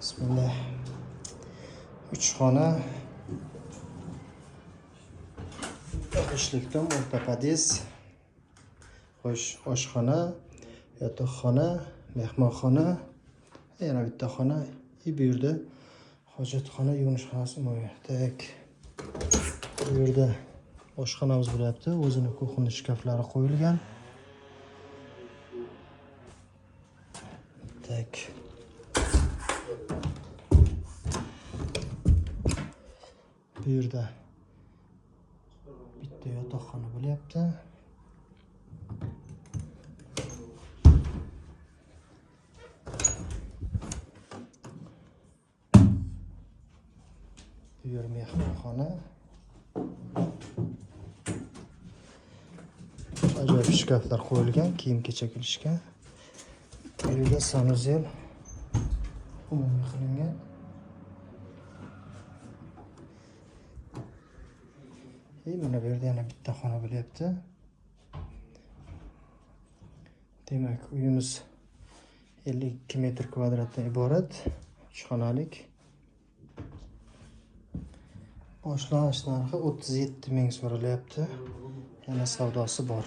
Bismillah. 3 xona. Ishlikdan o'rta podez. Xo'sh, oshxona, yotoqxona, mehmonxona, yana bitta xona, bu yerda hojatxona, yuvinish xonasi bo'lgan. Tak. Bu yerda oshxonamiz bo'lyapti. O'zini kuxni shkaflari qo'yilgan. Tak. Bu yerda bitta yotoqxona bo'lyapti. Bu yer mehmonxona. Ajoyib shkaflar qo'yilgan, kiyim-kechak ilishgan. Bu yerda sanuzel umumiy qilingan. Mana bu yerda yana bitta xona bo'lyapti. Demak, uyimiz 52 metr kvadratdan iborat. 3 xonalik. Boshlanish narxi 37 ming so'ralyapti. Yana savdosi bor.